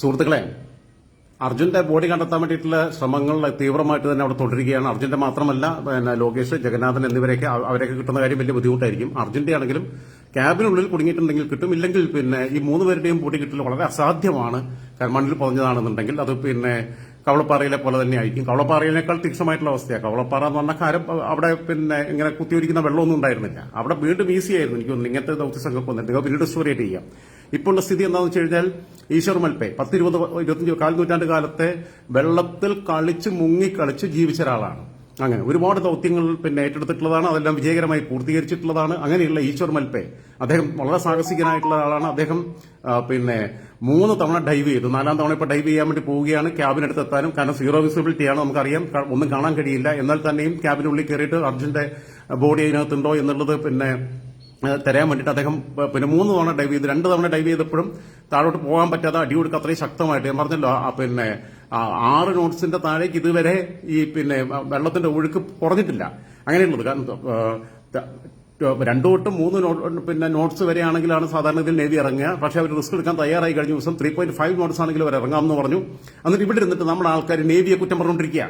സുഹൃത്തുക്കളെ, അർജുന്റെ ബോഡി കണ്ടെത്താൻ വേണ്ടിയിട്ടുള്ള ശ്രമങ്ങൾ തീവ്രമായിട്ട് തന്നെ അവിടെ തുടരുകയാണ്. അർജുന്റെ മാത്രമല്ല, ലോകേഷ്, ജഗന്നാഥൻ എന്നിവരെയൊക്കെ അവരൊക്കെ കിട്ടുന്ന കാര്യം വലിയ ബുദ്ധിമുട്ടായിരിക്കും. അർജുന്റെ ആണെങ്കിലും ക്യാബിനുള്ളിൽ കുടുങ്ങിയിട്ടുണ്ടെങ്കിൽ കിട്ടും, ഇല്ലെങ്കിൽ ഈ 3 പേരുടെയും ബോഡി കിട്ടൽ വളരെ അസാധ്യമാണ്. മണ്ണിൽ പൊതഞ്ഞതാണെന്നുണ്ടെങ്കിൽ അത് കവളപ്പാറയിലെ പോലെ തന്നെ ആയിരിക്കും. കവളപ്പാറയിനേക്കാൾ തീക്ഷണമായിട്ടുള്ള അവസ്ഥയാണ്. കവളപ്പാറ എന്ന് പറഞ്ഞ കാര്യം അവിടെ ഇങ്ങനെ കുത്തിയൊരിക്കുന്ന വെള്ളമൊന്നും ഉണ്ടായിരുന്നില്ല. അവിടെ വീണ്ടും ഈസി ആയിരുന്നു. എനിക്ക് തോന്നുന്നു ഇങ്ങനത്തെ ദൗത്യസംഘം വന്നിട്ട് പിന്നീട് സ്റ്റോറിയേറ്റ് ചെയ്യാം. ഇപ്പോഴുള്ള സ്ഥിതി എന്താണെന്ന് വെച്ച് കഴിഞ്ഞാൽ ഈശ്വർ മൽപ്പെ 10-20-25 കാൽ നൂറ്റാണ്ട് കാലത്തെ വെള്ളത്തിൽ മുങ്ങിക്കളിച്ച് ജീവിച്ച ഒരാളാണ്. അങ്ങനെ ഒരുപാട് ദൗത്യങ്ങൾ ഏറ്റെടുത്തിട്ടുള്ളതാണ്. അതെല്ലാം വിജയകരമായി പൂർത്തീകരിച്ചിട്ടുള്ളതാണ്. അങ്ങനെയുള്ള ഈശ്വർ മൽപ്പെ അദ്ദേഹം വളരെ സാഹസികനായിട്ടുള്ള ആളാണ്. അദ്ദേഹം 3 തവണ ഡൈവ് ചെയ്തു. 4ാം തവണ ഇപ്പോൾ ഡൈവ് ചെയ്യാൻ വേണ്ടി പോവുകയാണ്. ക്യാബിനടുത്ത് എത്താനും, കാരണം സീറോ വിസിബിലിറ്റിയാണ്, നമുക്കറിയാം, ഒന്നും കാണാൻ കഴിയില്ല. എന്നാൽ തന്നെയും ക്യാബിനുള്ളിൽ കയറിയിട്ട് അർജുന്റെ ബോഡി അതിനകത്തുണ്ടോ എന്നുള്ളത് തരാൻ വേണ്ടിയിട്ട് അദ്ദേഹം 3 തവണ ഡൈവ് ചെയ്ത് 2 തവണ ഡൈവ് ചെയ്തപ്പോഴും താഴോട്ട് പോകാൻ പറ്റാതെ അടി കൊടുക്കുക അത്രയും ശക്തമായിട്ട്. ഞാൻ പറഞ്ഞല്ലോ, 6 നോട്ട്സിന്റെ താഴേക്ക് ഇതുവരെ ഈ വെള്ളത്തിന്റെ ഒഴുക്ക് കുറഞ്ഞിട്ടില്ല. അങ്ങനെയുള്ളത് കാരണം 2 തൊട്ട് 3 നോട്ട്സ് വരെയാണെങ്കിലാണ് സാധാരണ ഇതിൽ നേവി ഇറങ്ങുക. പക്ഷെ അവർ റിസ്ക് എടുക്കാൻ തയ്യാറായി. കഴിഞ്ഞ ദിവസം 3.5 നോട്ട്സ് ആണെങ്കിൽ അവർ ഇറങ്ങാമെന്ന് പറഞ്ഞു. എന്നിട്ട് ഇവിടെ ഇരുന്നിട്ട് നമ്മുടെ ആൾക്കാർ നേവിയെ കുറ്റം പറഞ്ഞുകൊണ്ടിരിക്കുക.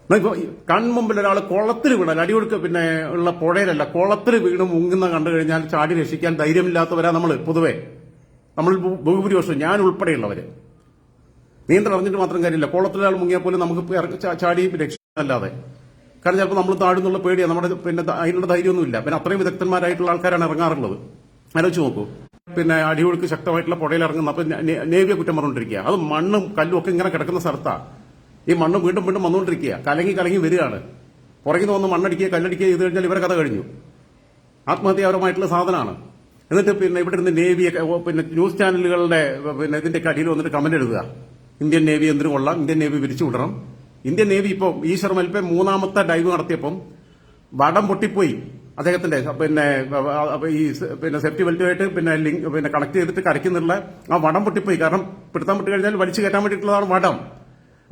ഇപ്പൊ കൺമുമ്പിൽ ഒരാൾ കുളത്തിൽ വീണാൽ, അടിയൊഴുക്ക് ഉള്ള പുഴയിലല്ല, കുളത്തിൽ വീണ് മുങ്ങുന്ന കണ്ടു കഴിഞ്ഞാൽ ചാടി രക്ഷിക്കാൻ ധൈര്യമില്ലാത്തവരാ നമ്മൾ ബഹുഭൂരിപക്ഷം, ഞാൻ ഉൾപ്പെടെയുള്ളവര്. നീന്തൽ അറിഞ്ഞിട്ട് മാത്രം കാര്യമില്ല. കുളത്തിലൊരാൾ മുങ്ങിയാൽ പോലും നമുക്ക് ചാടി രക്ഷിക്കാനല്ലാതെ. കാരണം ചിലപ്പോൾ നമ്മൾ താഴ്ന്നുള്ള പേടിയാണ്, നമ്മുടെ അതിനുള്ള ധൈര്യമൊന്നുമില്ല. അത്രയും വിദഗ്ധന്മാരായിട്ടുള്ള ആൾക്കാരാണ് ഇറങ്ങാറുള്ളത്. ആലോചിച്ച് നോക്കൂ. അടിയൊഴുക്ക് ശക്തമായിട്ടുള്ള പുഴയിൽ ഇറങ്ങുന്ന അപ്പൊ നേവിയെ കുറ്റം പറഞ്ഞുകൊണ്ടിരിക്കുക. അത് മണ്ണും കല്ലും ഒക്കെ ഇങ്ങനെ കിടക്കുന്ന സ്ഥലത്താണ്. ഈ മണ്ണ് വീണ്ടും വീണ്ടും വന്നുകൊണ്ടിരിക്കുക, കലങ്ങി വരികയാണ്. പുറകിൽ നിന്ന് വന്ന് മണ്ണടിക്കുക, കല്ലടിക്കുക ചെയ്ത് കഴിഞ്ഞാൽ ഇവരെ കഥ കഴിഞ്ഞു. ആത്മഹത്യാപരമായിട്ടുള്ള സാധനമാണ്. എന്നിട്ട് ഇവിടെ ഇരുന്ന് നേവിയൊക്കെ ന്യൂസ് ചാനലുകളുടെ ഇതിന്റെ അടിയിൽ വന്നിട്ട് കമന്റ് എഴുതുക. ഇന്ത്യൻ നേവി എന്തിനു കൊള്ളാം, ഇന്ത്യൻ നേവി പിരിച്ചുവിടണം. ഇന്ത്യൻ നേവി ഇപ്പോൾ ഈശ്വർ മൽപ്പെ 3ാമത്തെ ഡൈവ് നടത്തിയപ്പം വടം പൊട്ടിപ്പോയി. അദ്ദേഹത്തിന്റെ ഈ സേഫ്റ്റി ബെൽറ്റുമായിട്ട് കണക്ട് ചെയ്തിട്ട് കരയ്ക്കുന്നുള്ള ആ വടം പൊട്ടിപ്പോയി. കാരണം പിടുത്തം വിട്ട് കഴിഞ്ഞാൽ വലിച്ചു കയറ്റാൻ വേണ്ടിയിട്ടുള്ളതാണ് വടം.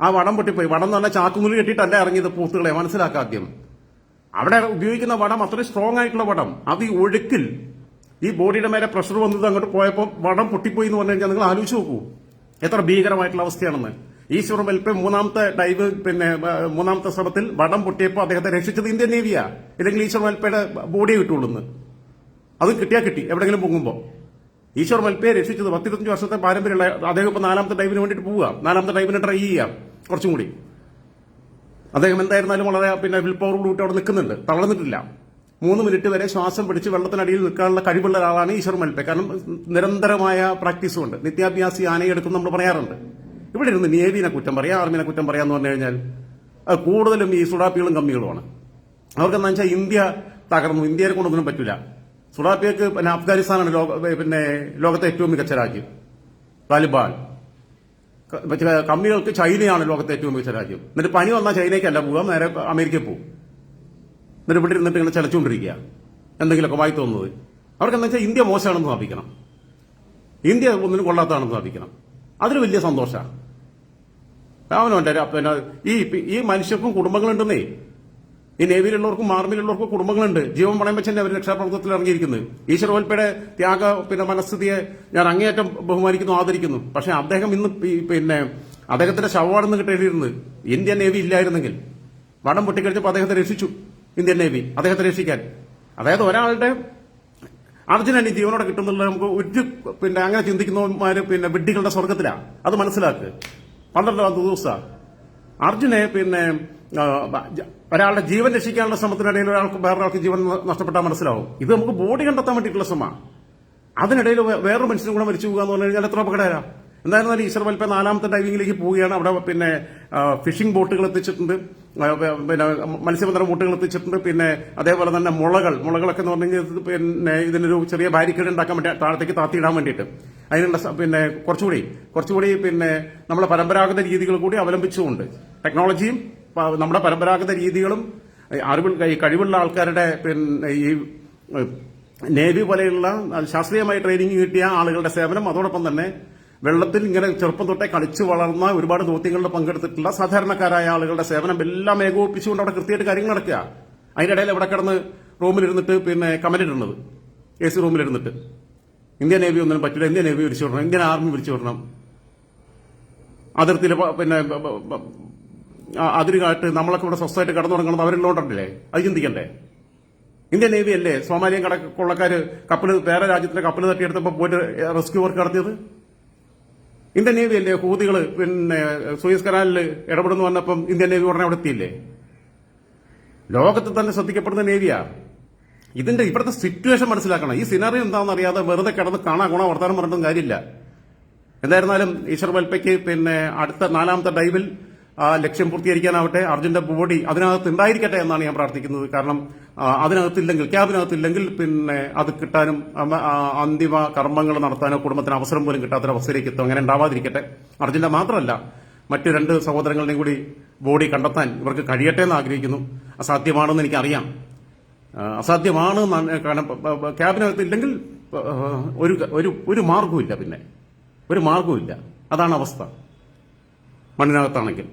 ആ വടം പൊട്ടിപ്പോയി. വടം എന്ന് പറഞ്ഞാൽ ചാക്കുമുലി കെട്ടിയിട്ടല്ല ഇറങ്ങിയത്. പൂത്തുകളെ മനസ്സിലാക്കാദ്യം. അവിടെ ഉപയോഗിക്കുന്ന വടം അത്രയും സ്ട്രോങ് ആയിട്ടുള്ള വടം. അത് ഈ ഒഴുക്കിൽ ഈ ബോഡിയുടെ മേലെ പ്രഷർ വന്നത് അങ്ങോട്ട് പോയപ്പോൾ വടം പൊട്ടിപ്പോയി എന്ന് പറഞ്ഞു കഴിഞ്ഞാൽ നിങ്ങൾ ആലോചിച്ച് നോക്കൂ എത്ര ഭീകരമായിട്ടുള്ള അവസ്ഥയാണെന്ന്. ഈശ്വർ മൽപ്പെ 3ാമത്തെ ഡൈവ് 3ാമത്തെ ശ്രമത്തിൽ വടം പൊട്ടിയപ്പോൾ അദ്ദേഹത്തെ രക്ഷിച്ചത് ഇന്ത്യൻ നേവിയാ. ഇല്ലെങ്കിൽ ഈശ്വർ മൽപ്പയുടെ ബോഡിയെ കിട്ടുള്ളൂ. അത് കിട്ടിയാൽ കിട്ടി എവിടെയെങ്കിലും പൊങ്ങുമ്പോൾ. ഈശ്വർ മൽപ്പയെ രക്ഷിച്ചത് 25 വർഷത്തെ പാരമ്പര്യമുള്ള അദ്ദേഹം ഇപ്പോൾ 4ാമത്തെ ഡൈവിന് വേണ്ടിയിട്ട് പോവുക. 4ാമത്തെ ഡൈവിന് ട്രൈ ചെയ്യാം കുറച്ചും കൂടി. അദ്ദേഹം എന്തായിരുന്നാലും വളരെ വിൽ പവർ കൂട്ടി അവിടെ നിൽക്കുന്നുണ്ട്, തളർന്നിട്ടില്ല. 3 മിനിറ്റ് വരെ ശ്വാസം പിടിച്ച് വെള്ളത്തിനടിയിൽ നിൽക്കാനുള്ള കഴിവുള്ള ഒരാളാണ് ഈശ്വർ മൽപ്പെ. കാരണം നിരന്തരമായ പ്രാക്ടീസും ഉണ്ട്. നിത്യാഭ്യാസി ആനയെടുക്കും നമ്മൾ പറയാറുണ്ട്. ഇവിടെ ഇരുന്ന് നേവിനെ കുറ്റം പറയാം, ആർമിനെ കുറ്റം പറയാന്ന് പറഞ്ഞു കഴിഞ്ഞാൽ അത് കൂടുതലും ഈ സുഡാപ്പികളും കമ്മികളുമാണ്. അവർക്കെന്താ വെച്ചാൽ ഇന്ത്യ തകർന്നു, ഇന്ത്യയെ കൊണ്ടൊന്നും പറ്റില്ല. സുഡാപ്പിയക്ക് അഫ്ഗാനിസ്ഥാനാണ് ലോകത്തെ ഏറ്റവും മികച്ച രാജ്യം, താലിബാൻ. കമ്മികൾക്ക് ചൈനയാണ് ലോകത്തെ ഏറ്റവും മികച്ച രാജ്യം. എന്നിട്ട് പനി വന്നാൽ ചൈനയ്ക്കല്ല പോവുക, നേരെ അമേരിക്കയിൽ പോകും. എന്നിട്ട് ഇവിടെ ഇരുന്നിട്ട് ഇങ്ങനെ ചലച്ചുകൊണ്ടിരിക്കുക, എന്തെങ്കിലുമൊക്കെ വായി തോന്നുന്നത്. അവർക്ക് എന്താ വെച്ചാൽ ഇന്ത്യ മോശമാണെന്ന് സ്ഥാപിക്കണം, ഇന്ത്യ ഒന്നിനും കൊള്ളാത്തതാണെന്ന് സ്ഥാപിക്കണം. അതിന് വലിയ സന്തോഷമാണ്. ഈ മനുഷ്യർക്കും കുടുംബങ്ങളുണ്ടെന്നേ. ഈ നേവിയിലുള്ളവർക്കും ആർമിയിലുള്ളവർക്കും കുടുംബങ്ങളുണ്ട്. ജീവൻ പണയം വെച്ച് തന്നെ അവർ രക്ഷാപ്രവർത്തനത്തിൽ ഇറങ്ങിയിരിക്കുന്നത്. ഈശ്വർ മൽപ്പയുടെ ത്യാഗ മനസ്ഥിതിയെ ഞാൻ അങ്ങേയറ്റം ബഹുമാനിക്കുന്നു, ആദരിക്കുന്നു. പക്ഷെ അദ്ദേഹം ഇന്ന് അദ്ദേഹത്തിന്റെ ശവമാണെന്ന് കിട്ടിയിരുന്നത് ഇന്ത്യൻ നേവി ഇല്ലായിരുന്നെങ്കിൽ. വടം പൊട്ടിക്കഴിച്ചപ്പോൾ അദ്ദേഹത്തെ രക്ഷിച്ചു ഇന്ത്യൻ നേവി, അദ്ദേഹത്തെ രക്ഷിക്കാൻ. അതായത് ഒരാളുടെ അർജുനന് ജീവനോടെ കിട്ടുന്നുള്ള നമുക്ക് അങ്ങനെ ചിന്തിക്കുന്നവന്മാര് വിഡ്ഢികളുടെ സ്വർഗത്തിലാണ്. അത് മനസ്സിലാക്ക്. 12ാമത്തെ ദിവസം അർജുനെ ഒരാളുടെ ജീവൻ രക്ഷിക്കാനുള്ള ശ്രമത്തിനിടയിൽ വേറൊരാൾക്ക് ജീവൻ നഷ്ടപ്പെട്ടാൽ മനസ്സിലാവും. ഇത് നമുക്ക് ബോഡി കണ്ടെത്താൻ വേണ്ടിയിട്ടുള്ള ശ്രമമാണ്. അതിനിടയിൽ വേറൊരു മനുഷ്യനും കൂടെ മരിച്ചു പോകുക എന്ന് പറഞ്ഞു കഴിഞ്ഞാൽ എത്ര അപകടകരമാണ്. എന്തായിരുന്നാലും ഈശ്വർ മൽപ്പെ 4ാമത്തെ ഡൈവിംഗിലേക്ക് പോവുകയാണ്. അവിടെ ഫിഷിംഗ് ബോട്ടുകൾ എത്തിച്ചിട്ടുണ്ട്, മത്സ്യബന്ധന ബോട്ടുകൾ എത്തിച്ചിട്ടുണ്ട്. അതേപോലെ തന്നെ മുളകളൊക്കെ എന്ന് പറഞ്ഞു കഴിഞ്ഞാൽ ഇതിനൊരു ചെറിയ ബാരിക്കേഡ് ഉണ്ടാക്കാൻ വേണ്ടി താഴത്തേക്ക് താത്തിയിടാൻ വേണ്ടിയിട്ട് അതിനുള്ള കുറച്ചുകൂടി നമ്മളെ പരമ്പരാഗത രീതികൾ കൂടി അവലംബിച്ചുകൊണ്ട് ടെക്നോളജിയും നമ്മുടെ പരമ്പരാഗത രീതികളും കഴിവുള്ള ആൾക്കാരുടെ ഈ നേവി പോലെയുള്ള ശാസ്ത്രീയമായി ട്രെയിനിങ് കിട്ടിയ ആളുകളുടെ സേവനം, അതോടൊപ്പം തന്നെ വെള്ളത്തിൽ ഇങ്ങനെ ചെറുപ്പം തൊട്ടേ കളിച്ചു വളർന്ന ഒരുപാട് ദൗത്യങ്ങളിൽ പങ്കെടുത്തിട്ടുള്ള സാധാരണക്കാരായ ആളുകളുടെ സേവനം എല്ലാം ഏകോപിപ്പിച്ചുകൊണ്ട് അവിടെ കൃത്യമായിട്ട് കാര്യങ്ങൾ നടക്കുക. അതിനിടയിൽ എവിടെ കിടന്ന് റൂമിലിരുന്നിട്ട് കമന്റ് ഇടുന്നത്, AC റൂമിലിരുന്നിട്ട് ഇന്ത്യൻ നേവി ഒന്നിനും പറ്റില്ല. ഇന്ത്യൻ നേവി വിളിച്ചു വിടണം, ഇന്ത്യൻ ആർമി വിളിച്ചു വിടണം. അതിർത്തിയിൽ പിന്നെ അതിരുകാട്ട് നമ്മളൊക്കെ ഇവിടെ സ്വസ്ഥമായിട്ട് കടന്നു തുടങ്ങണം. അവരുള്ളോണ്ടല്ലേ അത് ചിന്തിക്കണ്ടേ? ഇന്ത്യൻ നേവി അല്ലേ സോമാലിയൻ കൊള്ളക്കാര് കപ്പല് വേറെ രാജ്യത്തിന്റെ കപ്പല് തട്ടിയെടുത്തപ്പോൾ പോയിട്ട് റെസ്ക്യൂ വർക്ക് നടത്തിയത്? ഇന്ത്യൻ നേവി അല്ലേ ഹൂതികൾ പിന്നെ സൂയസ് കനാലിൽ ഇടപെടുന്നു വന്നപ്പം ഇന്ത്യൻ നേവി ഉടനെ അവിടെ എത്തിയില്ലേ? ലോകത്ത് തന്നെ ശ്രദ്ധിക്കപ്പെടുന്ന നേവിയാ. ഇതിന്റെ ഇവിടുത്തെ സിറ്റുവേഷൻ മനസ്സിലാക്കണം. ഈ സിനാറിയോ എന്താണെന്ന് അറിയാതെ വെറുതെ കിടന്ന് കാണാൻ വർത്താനം പറഞ്ഞിട്ടും കാര്യമില്ല. എന്തായിരുന്നാലും ഈശ്വർ വൽപ്പയ്ക്ക് പിന്നെ അടുത്ത 4ാമത്തെ ഡൈവിൽ ലക്ഷ്യം പൂർത്തീകരിക്കാനാവട്ടെ. അർജുന്റെ ബോഡി അതിനകത്ത് ഉണ്ടായിരിക്കട്ടെ എന്നാണ് ഞാൻ പ്രാർത്ഥിക്കുന്നത്. കാരണം അതിനകത്തില്ലെങ്കിൽ, ക്യാബിനകത്തില്ലെങ്കിൽ പിന്നെ അത് കിട്ടാനും അന്തിമ കർമ്മങ്ങൾ നടത്താനോ കുടുംബത്തിന് അവസരം പോലും കിട്ടാത്തൊരവസ്ഥയിലേക്ക് എത്തും. അങ്ങനെ ഉണ്ടാവാതിരിക്കട്ടെ. അർജുന്റെ മാത്രമല്ല മറ്റു 2 സഹോദരങ്ങളുടെയും കൂടി ബോഡി കണ്ടെത്താൻ ഇവർക്ക് കഴിയട്ടെ എന്ന് ആഗ്രഹിക്കുന്നു. അസാധ്യമാണെന്ന് എനിക്കറിയാം. അസാധ്യമാണ്. കാരണം ക്യാബിനകത്ത് ഇല്ലെങ്കിൽ ഒരു മാർഗവും ഇല്ല. പിന്നെ ഒരു മാർഗവും ഇല്ല. അതാണ് അവസ്ഥ മണ്ണിനകത്താണെങ്കിൽ.